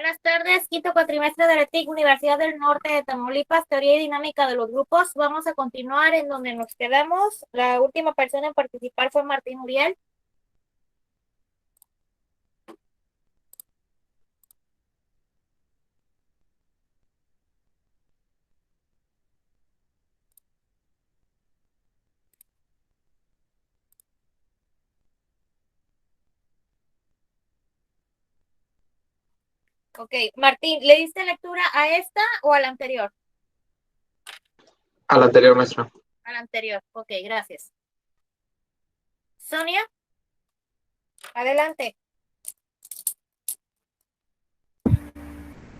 Buenas tardes, quinto cuatrimestre de la TIC, Universidad del Norte de Tamaulipas, teoría y dinámica de los grupos. Vamos a continuar en donde nos quedamos. La última persona en participar fue Martín Uriel. Ok, Martín, ¿le diste lectura a esta o a la anterior? Al anterior, maestro. A la anterior, ok, gracias. Sonia, adelante.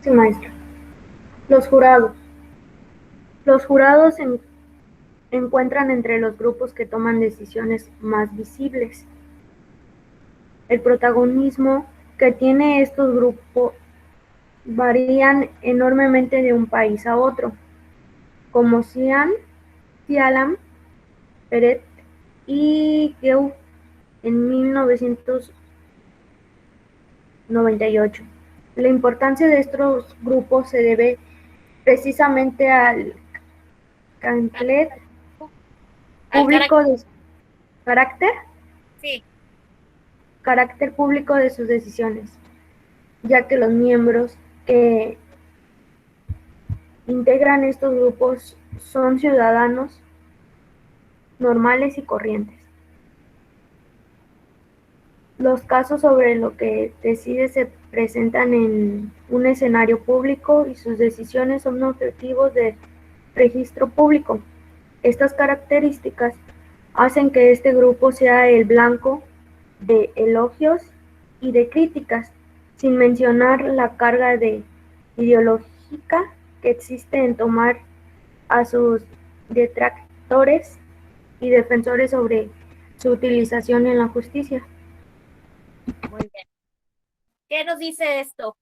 Sí, maestro. Los jurados. Los jurados se encuentran entre los grupos que toman decisiones más visibles. El protagonismo que tiene estos grupos varían enormemente de un país a otro, como Sialam, Peret y Geu en 1998. La importancia de estos grupos se debe precisamente al carácter Al público de sí, carácter público de sus decisiones, ya que los miembros que integran estos grupos son ciudadanos normales y corrientes. Los casos sobre lo que decide se presentan en un escenario público y sus decisiones son objetivos de registro público. Estas características hacen que este grupo sea el blanco de elogios y de críticas, sin mencionar la carga ideológica que existe en tomar a sus detractores y defensores sobre su utilización en la justicia. muy bien. ¿Qué nos dice esto,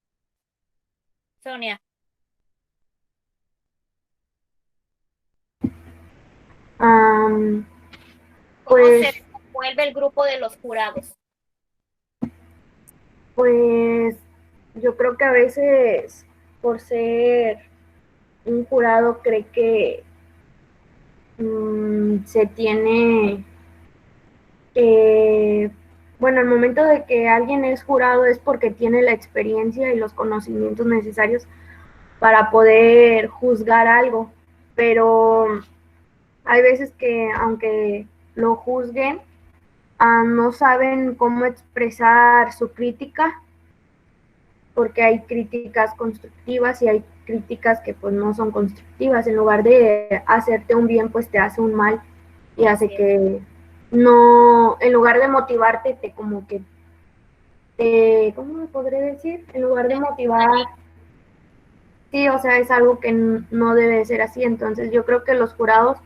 Sonia? Um, ¿Cómo pues, se desenvuelve el grupo de los jurados? pues yo creo que a veces por ser un jurado cree que se tiene bueno, al momento de que alguien es jurado es porque tiene la experiencia y los conocimientos necesarios para poder juzgar algo, pero hay veces que aunque lo juzguen, no saben cómo expresar su crítica, porque hay críticas constructivas y hay críticas que pues no son constructivas. En lugar de hacerte un bien, pues te hace un mal y hace que no, en lugar de motivarte, te como que ¿cómo me podré decir? En lugar de motivar, sí, o sea, es algo que no debe ser así. Entonces yo creo que los jurados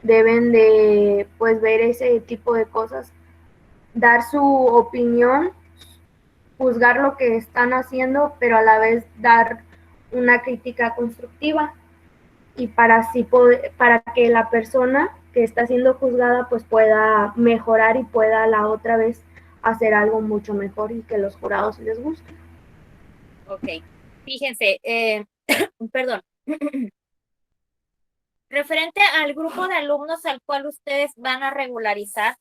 deben de, pues, ver ese tipo de cosas, dar su opinión, juzgar lo que están haciendo, pero a la vez dar una crítica constructiva y para así poder, para que la persona que está siendo juzgada pues pueda mejorar y pueda la otra vez hacer algo mucho mejor y que los jurados les guste. Ok, fíjense, perdón. Referente al grupo de alumnos al cual ustedes van a regularizar,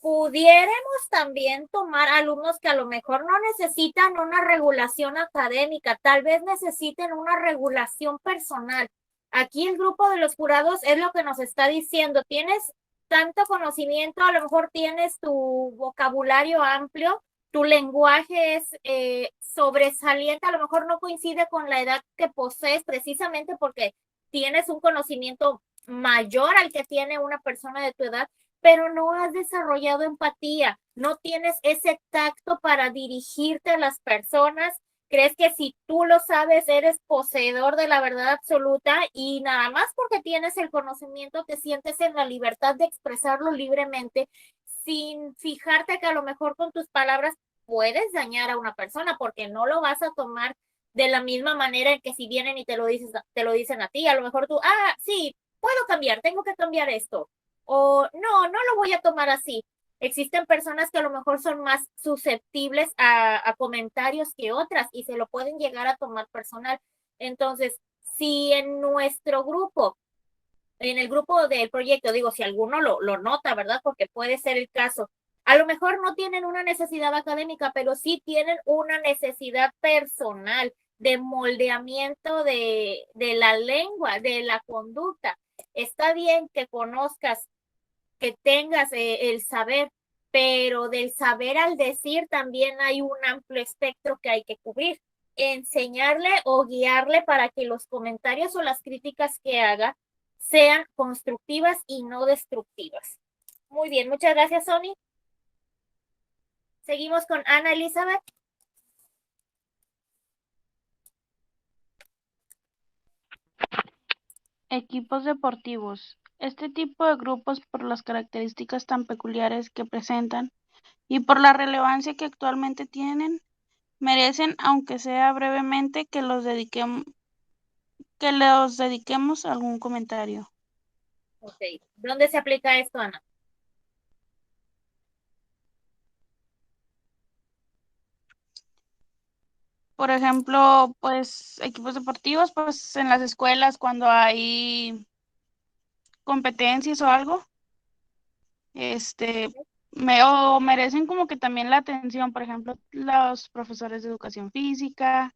pudiéramos también tomar alumnos que a lo mejor no necesitan una regulación académica, tal vez necesiten una regulación personal. Aquí el grupo de los jurados es lo que nos está diciendo, tienes tanto conocimiento, a lo mejor tienes tu vocabulario amplio, tu lenguaje es sobresaliente, a lo mejor no coincide con la edad que posees precisamente porque tienes un conocimiento mayor al que tiene una persona de tu edad, pero no has desarrollado empatía, no tienes ese tacto para dirigirte a las personas, crees que si tú lo sabes eres poseedor de la verdad absoluta y nada más porque tienes el conocimiento te sientes en la libertad de expresarlo libremente sin fijarte que a lo mejor con tus palabras puedes dañar a una persona porque no lo vas a tomar de la misma manera en que si vienen y te lo dicen a ti, a lo mejor tú, sí, puedo cambiar, tengo que cambiar esto o no, no lo voy a tomar así. Existen personas que a lo mejor son más susceptibles a comentarios que otras y se lo pueden llegar a tomar personal. Entonces, si en nuestro grupo, en el grupo del proyecto, digo, si alguno lo nota, ¿verdad? Porque puede ser el caso. A lo mejor no tienen una necesidad académica, pero sí tienen una necesidad personal de moldeamiento de la lengua, de la conducta. Está bien que conozcas, que tengas el saber, pero del saber al decir también hay un amplio espectro que hay que cubrir. Enseñarle o guiarle para que los comentarios o las críticas que haga sean constructivas y no destructivas. Muy bien, muchas gracias, Sony. Seguimos con Ana Elizabeth. Equipos deportivos. Este tipo de grupos, por las características tan peculiares que presentan y por la relevancia que actualmente tienen, merecen, aunque sea brevemente, que los dediquemos algún comentario. Ok, ¿dónde se aplica esto, Ana? Por ejemplo, pues equipos deportivos, pues en las escuelas cuando hay competencias o algo, o merecen como que también la atención, por ejemplo, los profesores de educación física,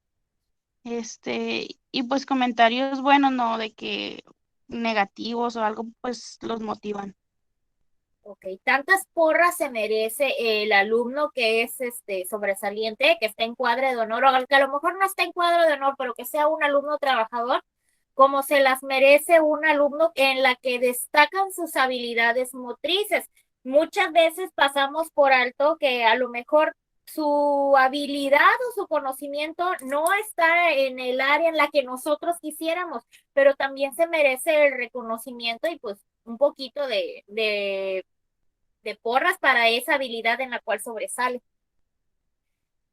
y pues comentarios buenos, no de que negativos o algo, pues los motivan. Ok, tantas porras se merece el alumno que es sobresaliente, que está en cuadro de honor, o que a lo mejor no está en cuadro de honor, pero que sea un alumno trabajador, como se las merece un alumno en la que destacan sus habilidades motrices. Muchas veces pasamos por alto que a lo mejor su habilidad o su conocimiento no está en el área en la que nosotros quisiéramos, pero también se merece el reconocimiento y pues un poquito de porras para esa habilidad en la cual sobresale.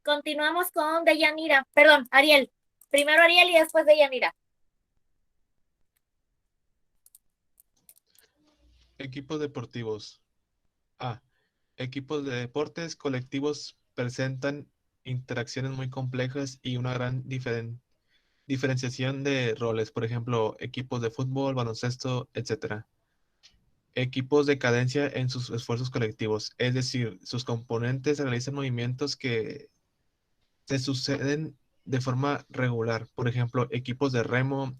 Continuamos con Deyanira, perdón, Ariel. Primero Ariel y después Deyanira. Equipos deportivos. A. Equipos de deportes colectivos presentan interacciones muy complejas y una gran diferenciación de roles, por ejemplo, equipos de fútbol, baloncesto, etc. Equipos de cadencia en sus esfuerzos colectivos, es decir, sus componentes realizan movimientos que se suceden de forma regular. Por ejemplo, equipos de remo,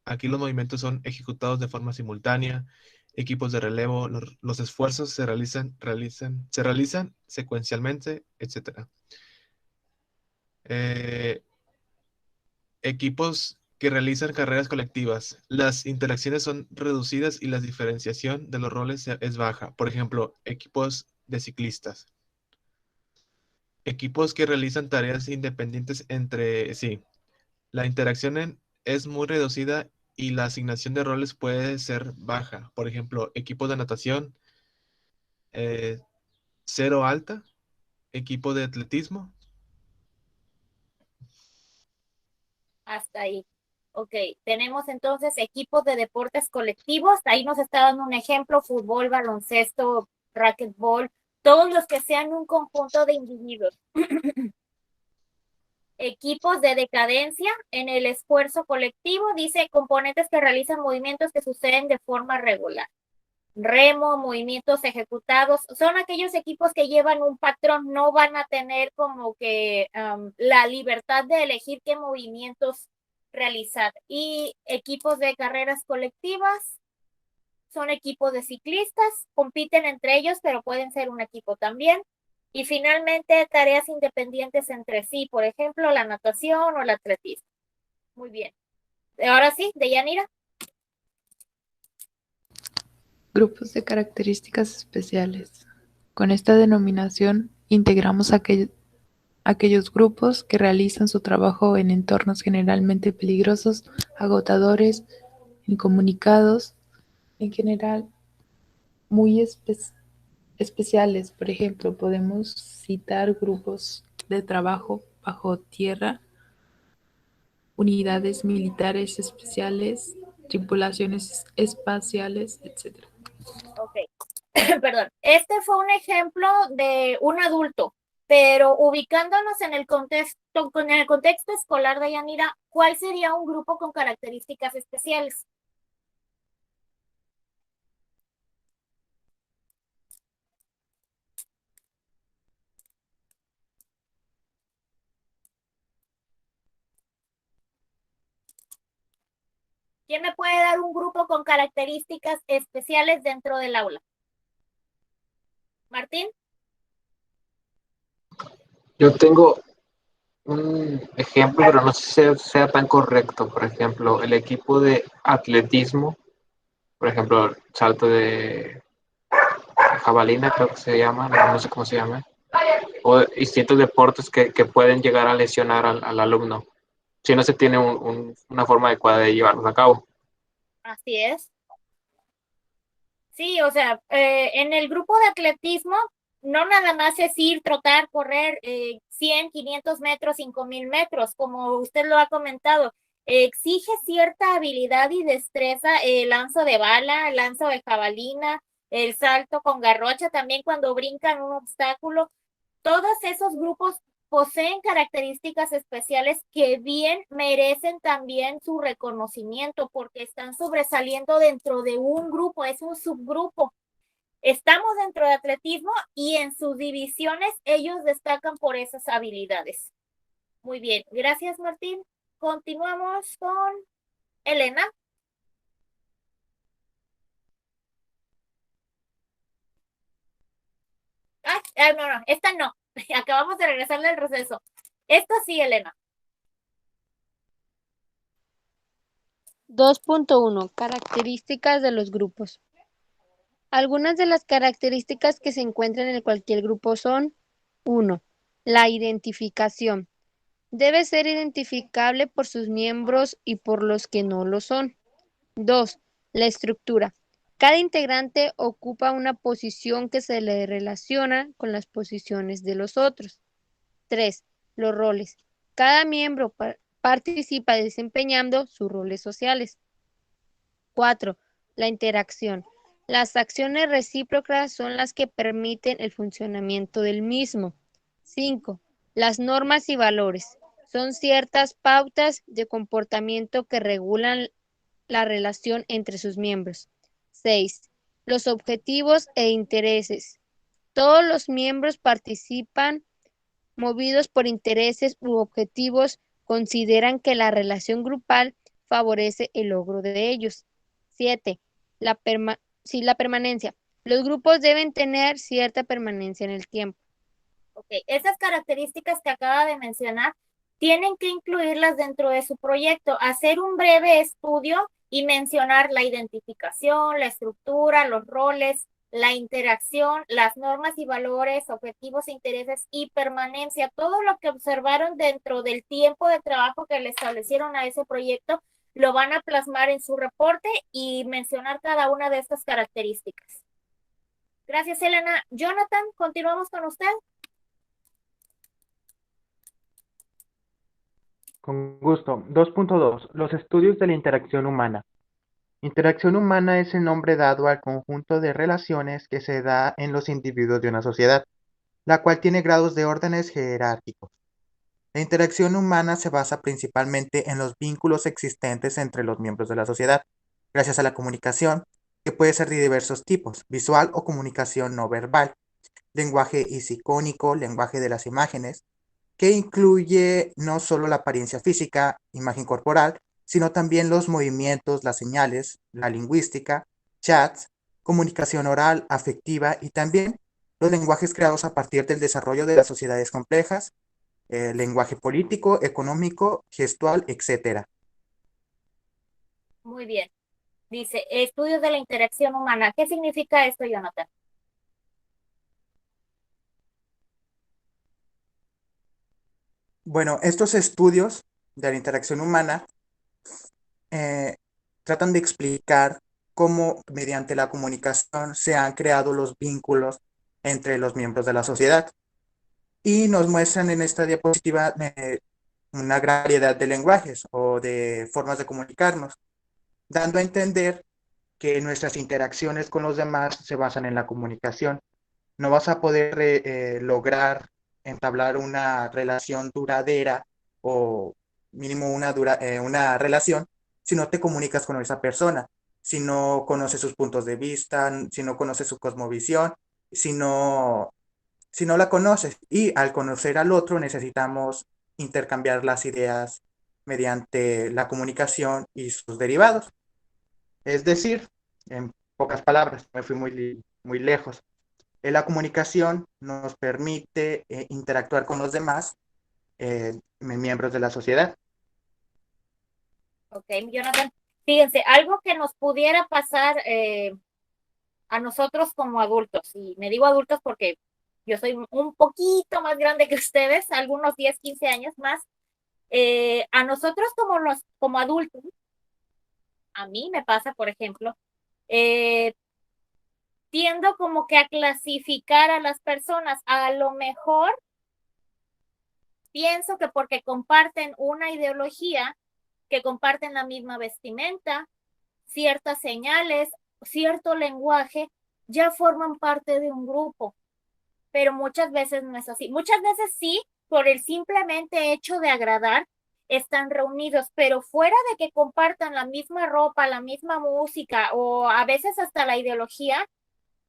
aquí los movimientos son ejecutados de forma simultánea. Equipos de relevo, los esfuerzos se realizan secuencialmente, etc. Eh, Equipos que realizan carreras colectivas. Las interacciones son reducidas y la diferenciación de los roles es baja. Por ejemplo, equipos de ciclistas. Equipos que realizan tareas independientes entre sí. La es muy reducida y la asignación de roles puede ser baja. Por ejemplo, equipos de natación, eh, cero alta, equipo de atletismo. Hasta ahí. Ok, tenemos entonces equipos de deportes colectivos. Ahí nos está dando un ejemplo, fútbol, baloncesto, racquetball, todos los que sean un conjunto de individuos. Equipos de decadencia en el esfuerzo colectivo, dice componentes que realizan movimientos que suceden de forma regular. Remo, movimientos ejecutados, son aquellos equipos que llevan un patrón, no van a tener como que la libertad de elegir qué movimientos realizar. Y equipos de carreras colectivas son equipos de ciclistas, compiten entre ellos, pero pueden ser un equipo también. Y finalmente, tareas independientes entre sí, por ejemplo, la natación o el atletismo. Muy bien. Ahora sí, Deyanira. Grupos de características especiales. Con esta denominación integramos aquellos grupos que realizan su trabajo en entornos generalmente peligrosos, agotadores, incomunicados, en general muy especiales. Por ejemplo, podemos citar grupos de trabajo bajo tierra, unidades militares especiales, tripulaciones espaciales, etc. Ok. perdón, este fue un ejemplo de un adulto, pero ubicándonos en el contexto escolar de Yanira, ¿cuál sería un grupo con características especiales? ¿Quién me puede dar un grupo con características especiales dentro del aula? Martín. Yo tengo un ejemplo, pero no sé si sea tan correcto. Por ejemplo, el equipo de atletismo, por ejemplo, salto de jabalina, creo que se llama, no sé cómo se llama, o distintos deportes que pueden llegar a lesionar al alumno si no se tiene una forma adecuada de llevarlos a cabo. Así es. Sí, o sea, en el grupo de atletismo no nada más es ir, trotar, correr 100, 500 metros, 5000 metros, como usted lo ha comentado. Exige cierta habilidad y destreza el lanzo de bala, el lanzo de jabalina, el salto con garrocha, también cuando brincan un obstáculo. Todos esos grupos poseen características especiales que bien merecen también su reconocimiento porque están sobresaliendo dentro de un grupo, es un subgrupo. Estamos dentro de atletismo y en sus divisiones ellos destacan por esas habilidades. Muy bien, gracias Martín. Continuamos con Elena. No, esta no. Acabamos de regresar del receso. Esta sí, Elena. 2.1 Características de los grupos. Algunas de las características que se encuentran en cualquier grupo son: 1. La identificación. Debe ser identificable por sus miembros y por los que no lo son. 2. La estructura. Cada integrante ocupa una posición que se le relaciona con las posiciones de los otros. 3. Los roles. Cada miembro participa desempeñando sus roles sociales. 4. La interacción. Las acciones recíprocas son las que permiten el funcionamiento del mismo. 5. Las normas y valores. Son ciertas pautas de comportamiento que regulan la relación entre sus miembros. 6. Los objetivos e intereses. Todos los miembros participan movidos por intereses u objetivos, consideran que la relación grupal favorece el logro de ellos. 7. La permanencia. Los grupos deben tener cierta permanencia en el tiempo. Ok, esas características que acaba de mencionar tienen que incluirlas dentro de su proyecto, hacer un breve estudio y mencionar la identificación, la estructura, los roles, la interacción, las normas y valores, objetivos, intereses y permanencia, todo lo que observaron dentro del tiempo de trabajo que le establecieron a ese proyecto, lo van a plasmar en su reporte y mencionar cada una de estas características. Gracias, Elena. Jonathan, continuamos con usted. Con gusto. 2.2. Los estudios de la interacción humana. Interacción humana es el nombre dado al conjunto de relaciones que se da en los individuos de una sociedad, la cual tiene grados de órdenes jerárquicos. La interacción humana se basa principalmente en los vínculos existentes entre los miembros de la sociedad, gracias a la comunicación, que puede ser de diversos tipos: visual o comunicación no verbal, lenguaje isicónico, lenguaje de las imágenes, que incluye no solo la apariencia física, imagen corporal, sino también los movimientos, las señales, la lingüística, chats, comunicación oral, afectiva y también los lenguajes creados a partir del desarrollo de las sociedades complejas, lenguaje político, económico, gestual, etc. Muy bien. Dice, estudios de la interacción humana. ¿Qué significa esto, Jonathan? Bueno, estos estudios de la interacción humana tratan de explicar cómo mediante la comunicación se han creado los vínculos entre los miembros de la sociedad. Y nos muestran en esta diapositiva una gran variedad de lenguajes o de formas de comunicarnos, dando a entender que nuestras interacciones con los demás se basan en la comunicación. No vas a poder lograr entablar una relación duradera o mínimo una relación si no te comunicas con esa persona, si no conoces sus puntos de vista, si no conoces su cosmovisión, si no la conoces. Y al conocer al otro necesitamos intercambiar las ideas mediante la comunicación y sus derivados. Es decir, en pocas palabras, me fui muy lejos. La comunicación nos permite interactuar con los demás miembros de la sociedad. Ok, Jonathan, fíjense, algo que nos pudiera pasar a nosotros como adultos, y me digo adultos porque yo soy un poquito más grande que ustedes, algunos 10, 15 años más, a nosotros como adultos, a mí me pasa, por ejemplo, tiendo como que a clasificar a las personas. A lo mejor pienso que porque comparten una ideología, que comparten la misma vestimenta, ciertas señales, cierto lenguaje, ya forman parte de un grupo. Pero muchas veces no es así. Muchas veces sí, por el simplemente hecho de agradar, están reunidos, pero fuera de que compartan la misma ropa, la misma música o a veces hasta la ideología,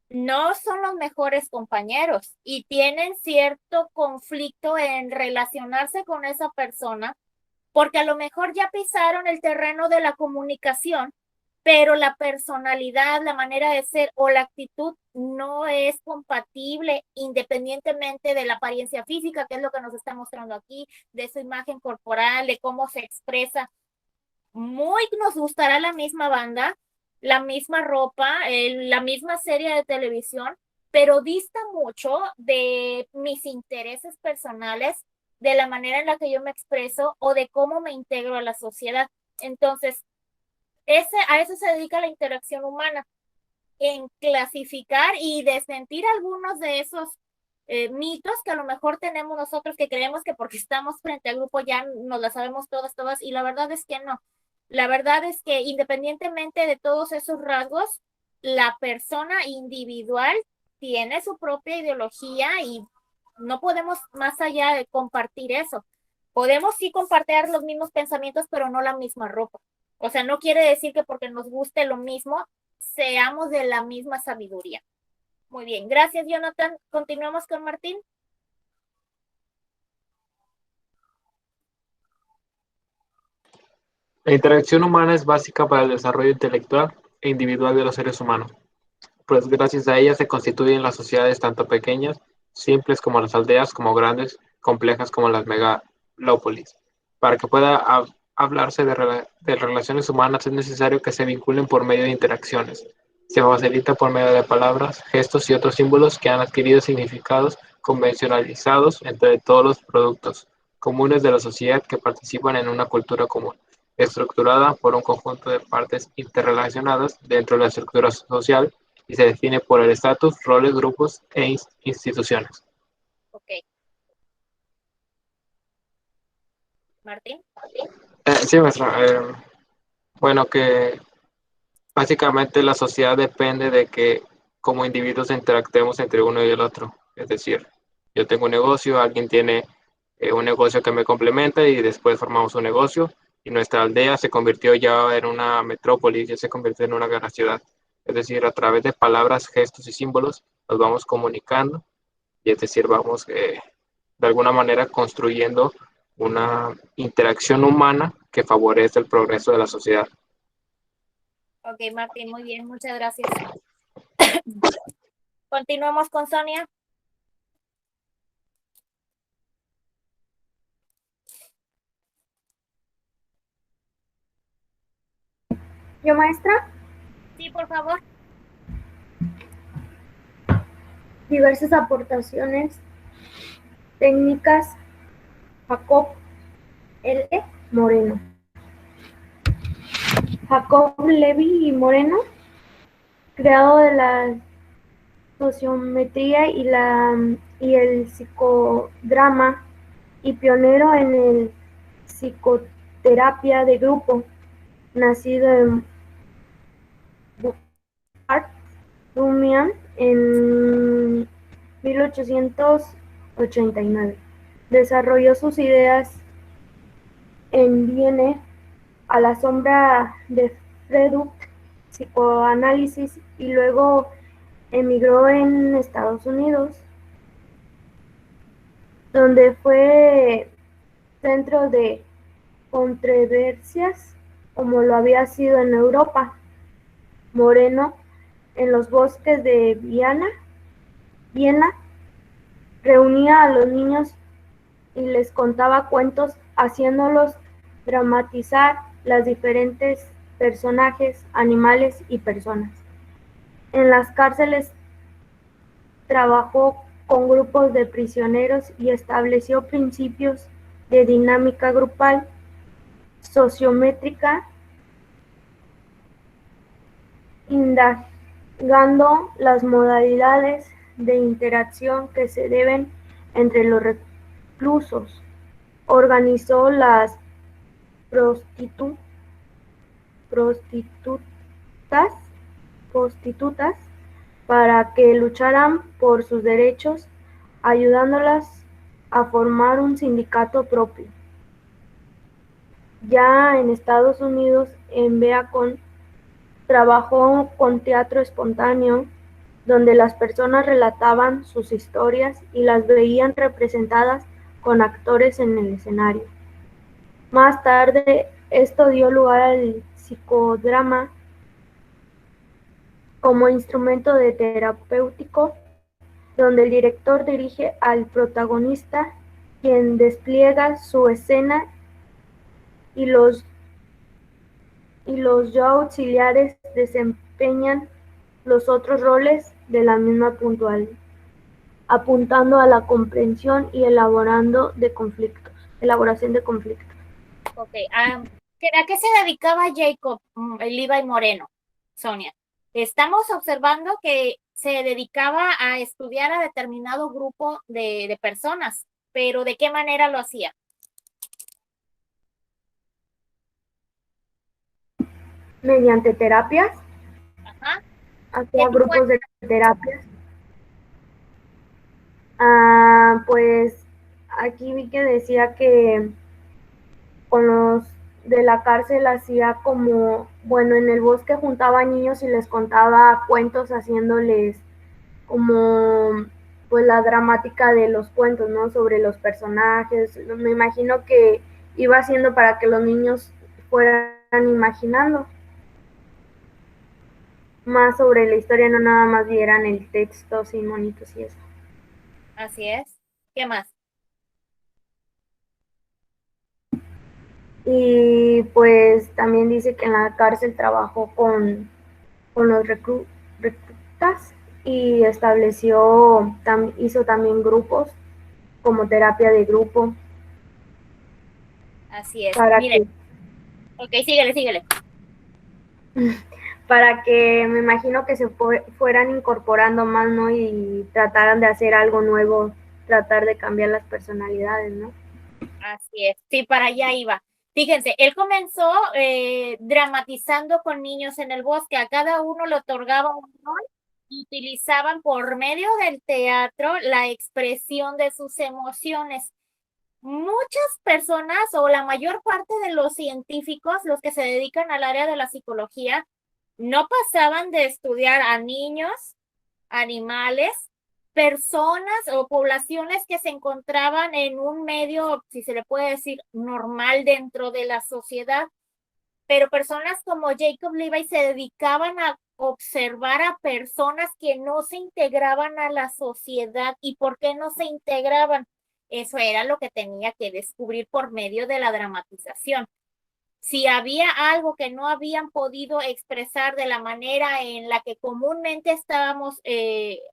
no son los mejores compañeros y tienen cierto conflicto en relacionarse con esa persona porque a lo mejor ya pisaron el terreno de la comunicación, pero la personalidad, la manera de ser o la actitud no es compatible independientemente de la apariencia física, que es lo que nos está mostrando aquí, de su imagen corporal, de cómo se expresa. Muy nos gustará la misma banda, la misma ropa, la misma serie de televisión, pero dista mucho de mis intereses personales, de la manera en la que yo me expreso o de cómo me integro a la sociedad. Entonces, a eso se dedica la interacción humana, en clasificar y desmentir algunos de esos mitos que a lo mejor tenemos nosotros que creemos que porque estamos frente al grupo ya nos la sabemos todas, y la verdad es que no. La verdad es que independientemente de todos esos rasgos, la persona individual tiene su propia ideología y no podemos más allá de compartir eso. Podemos sí compartir los mismos pensamientos, pero no la misma ropa. O sea, no quiere decir que porque nos guste lo mismo, seamos de la misma sabiduría. Muy bien, gracias, Jonathan. Continuamos con Martín. La interacción humana es básica para el desarrollo intelectual e individual de los seres humanos, pues gracias a ella se constituyen las sociedades tanto pequeñas, simples como las aldeas, como grandes, complejas como las megalópolis. Para que pueda hablarse de relaciones humanas es necesario que se vinculen por medio de interacciones. Se facilita por medio de palabras, gestos y otros símbolos que han adquirido significados convencionalizados entre todos los productos comunes de la sociedad que participan en una cultura común, estructurada por un conjunto de partes interrelacionadas dentro de la estructura social y se define por el estatus, roles, grupos e instituciones. Ok. Martín. Sí, maestra. Bueno, que básicamente la sociedad depende de que como individuos interactuemos entre uno y el otro. Es decir, yo tengo un negocio, alguien tiene un negocio que me complementa y después formamos un negocio y nuestra aldea se convirtió ya en una metrópoli, ya se convirtió en una gran ciudad. Es decir, a través de palabras, gestos y símbolos nos vamos comunicando y es decir, vamos de alguna manera construyendo una interacción humana que favorece el progreso de la sociedad. Ok, Martín, muy bien, muchas gracias. Continuamos con Sonia. ¿Yo, maestra? Sí, por favor. Diversas aportaciones técnicas. Jacob L. Moreno. Jacob Levi y Moreno, creador de la sociometría y el psicodrama y pionero en el psicoterapia de grupo, nacido en Rumian en 1889. Desarrolló sus ideas en Viena a la sombra de Freud, psicoanálisis, y luego emigró en Estados Unidos, donde fue centro de controversias como lo había sido en Europa. Moreno, en los bosques de Viena, reunía a los niños y les contaba cuentos, haciéndolos dramatizar las diferentes personajes, animales y personas. En las cárceles trabajó con grupos de prisioneros y estableció principios de dinámica grupal, sociométrica, indagando las modalidades de interacción que se deben entre los reclusos. Organizó las prostitutas para que lucharan por sus derechos, ayudándolas a formar un sindicato propio. Ya en Estados Unidos, en Beacon, trabajó con teatro espontáneo, donde las personas relataban sus historias y las veían representadas con actores en el escenario. Más tarde, esto dio lugar al psicodrama como instrumento de terapéutico, donde el director dirige al protagonista, quien despliega su escena, y los ya auxiliares desempeñan los otros roles de la misma puntual, apuntando a la comprensión y elaboración de conflictos. Ok, ¿a qué se dedicaba Jacob Levi Moreno, Sonia? Estamos observando que se dedicaba a estudiar a determinado grupo de personas, pero ¿de qué manera lo hacía? Mediante terapias, Ajá. hacía ¿Qué tipo grupos de terapias. Pues aquí vi que decía que con los de la cárcel hacía como, bueno, en el bosque juntaba niños y les contaba cuentos, haciéndoles como pues la dramática de los cuentos, ¿no? Sobre los personajes. Me imagino que iba haciendo para que los niños fueran imaginando más sobre la historia, no nada más vieran el texto sin monitos y eso. Así es. ¿Qué más? Y pues también dice que en la cárcel trabajó con los reclutas y hizo también grupos, como terapia de grupo, Así es. para Mire, ok, síguele. para que me imagino que se fueran incorporando más, ¿no? Y trataran de hacer algo nuevo, tratar de cambiar las personalidades, ¿no? Así es. Sí, para allá iba. Fíjense, él comenzó dramatizando con niños en el bosque. A cada uno le otorgaba un rol y utilizaban por medio del teatro la expresión de sus emociones. Muchas personas o la mayor parte de los científicos, los que se dedican al área de la psicología, no pasaban de estudiar a niños, animales, personas o poblaciones que se encontraban en un medio, si se le puede decir, normal dentro de la sociedad. Pero personas como Jacob Levi se dedicaban a observar a personas que no se integraban a la sociedad. ¿Y por qué no se integraban? Eso era lo que tenía que descubrir por medio de la dramatización. Si había algo que no habían podido expresar de la manera en la que comúnmente estábamos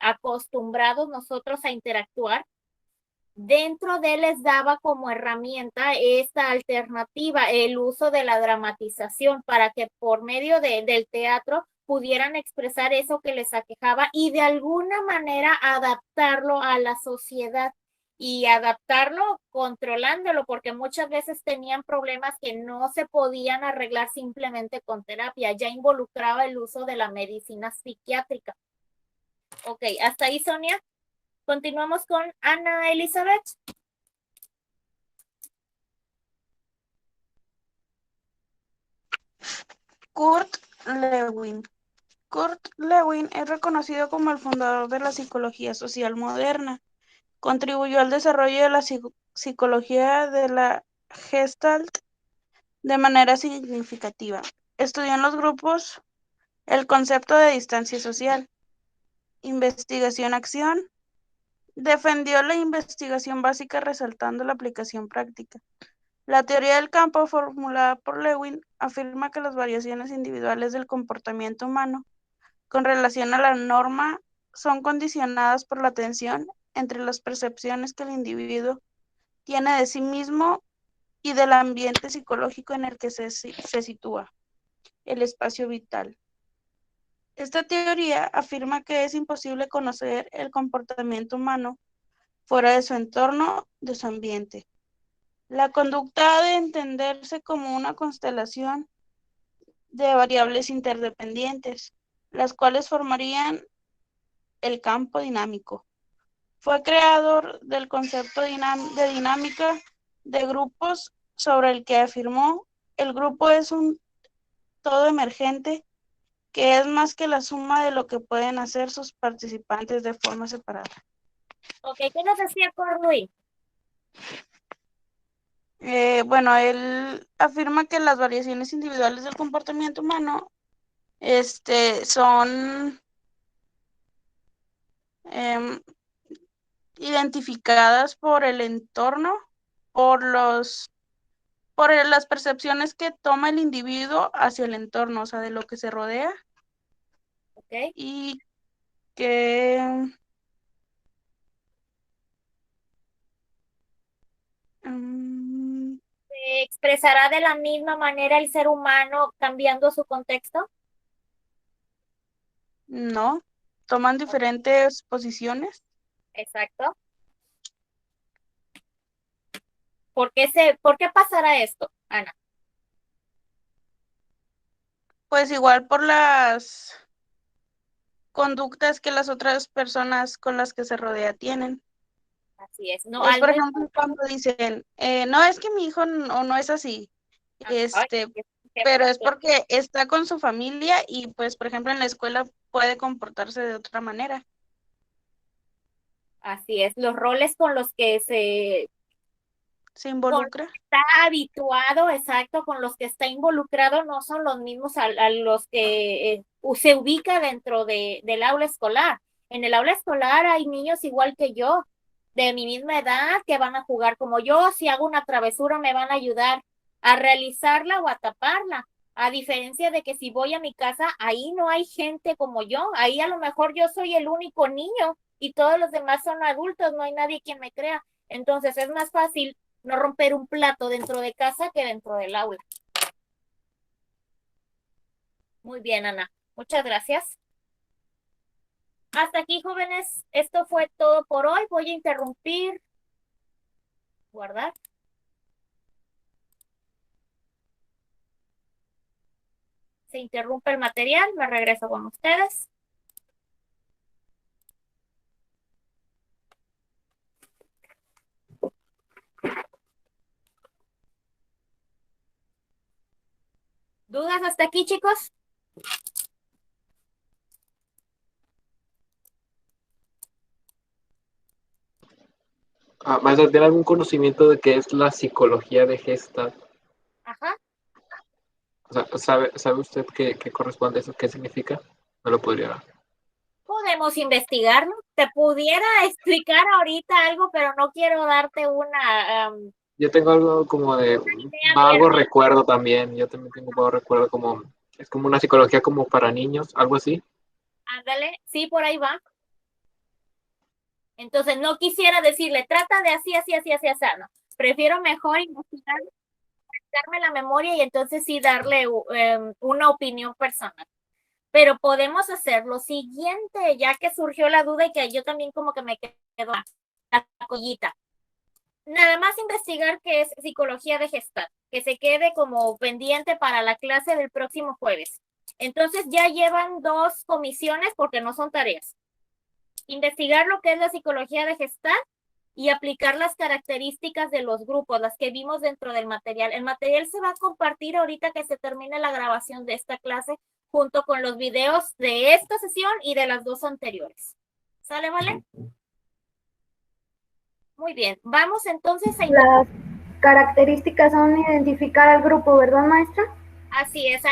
acostumbrados nosotros a interactuar, dentro de él les daba como herramienta esta alternativa, el uso de la dramatización, para que por medio del teatro pudieran expresar eso que les aquejaba y de alguna manera adaptarlo a la sociedad y adaptarlo controlándolo, porque muchas veces tenían problemas que no se podían arreglar simplemente con terapia, ya involucraba el uso de la medicina psiquiátrica. Ok, hasta ahí, Sonia. Continuamos con Ana Elizabeth. Kurt Lewin. Kurt Lewin es reconocido como el fundador de la psicología social moderna. Contribuyó al desarrollo de la psicología de la Gestalt de manera significativa. Estudió en los grupos el concepto de distancia social, investigación-acción, defendió la investigación básica resaltando la aplicación práctica. La teoría del campo formulada por Lewin afirma que las variaciones individuales del comportamiento humano con relación a la norma son condicionadas por la tensión entre las percepciones que el individuo tiene de sí mismo y del ambiente psicológico en el que se sitúa, el espacio vital. Esta teoría afirma que es imposible conocer el comportamiento humano fuera de su entorno, de su ambiente. La conducta ha de entenderse como una constelación de variables interdependientes, las cuales formarían el campo dinámico. Fue creador del concepto de dinámica de grupos, sobre el que afirmó: el grupo es un todo emergente que es más que la suma de lo que pueden hacer sus participantes de forma separada. Ok, ¿qué nos decía Corluí? Bueno, él afirma que las variaciones individuales del comportamiento humano son identificadas por el entorno, por las percepciones que toma el individuo hacia el entorno, o sea, de lo que se rodea. Ok. Y que ¿Se expresará de la misma manera el ser humano cambiando su contexto? no, toman diferentes posiciones. Exacto. ¿Por qué pasará esto, Ana? Pues igual por las conductas que las otras personas con las que se rodea tienen. Así es. No, Por ejemplo, cuando dicen, no es que mi hijo no es así, pero es porque está con su familia y pues, por ejemplo, en la escuela puede comportarse de otra manera. Así es, los roles con los que se involucra. Está habituado, exacto, con los que está involucrado no son los mismos a los que se ubica dentro del aula escolar. En el aula escolar hay niños igual que yo, de mi misma edad, que van a jugar como yo. Si hago una travesura me van a ayudar a realizarla o a taparla. A diferencia de que si voy a mi casa, ahí no hay gente como yo. Ahí a lo mejor yo soy el único niño y todos los demás son adultos, no hay nadie quien me crea. Entonces es más fácil no romper un plato dentro de casa que dentro del aula. Muy bien, Ana. Muchas gracias. Hasta aquí, jóvenes. Esto fue todo por hoy. Voy a interrumpir. Guardar. Se interrumpe el material. Me regreso con ustedes. ¿Dudas hasta aquí, chicos? Maestra, ¿tiene algún conocimiento de qué es la psicología de Gestalt? Ajá. O sea, ¿sabe usted qué corresponde a eso? ¿Qué significa? ¿Me lo podría dar? Podemos investigarlo. Te pudiera explicar ahorita algo, pero no quiero darte una... Yo tengo algo como de vago recuerdo también. Yo también tengo un vago recuerdo como... Es como una psicología como para niños, algo así. Ándale, sí, por ahí va. Entonces, no quisiera decirle, trata de así, así, así, así, así, no. Prefiero mejor investigar, darme la memoria y entonces sí darle una opinión personal. Pero podemos hacer lo siguiente, ya que surgió la duda y que yo también como que me quedo la collita. Nada más investigar qué es psicología de Gestalt, que se quede como pendiente para la clase del próximo jueves. Entonces ya llevan 2 comisiones porque no son tareas. investigar lo que es la psicología de Gestalt y aplicar las características de los grupos, las que vimos dentro del material. El material se va a compartir ahorita que se termine la grabación de esta clase, junto con los videos de esta sesión y de las dos anteriores. ¿Sale, vale? Muy bien, vamos entonces a... Las características son identificar al grupo, ¿verdad, maestra? Así es,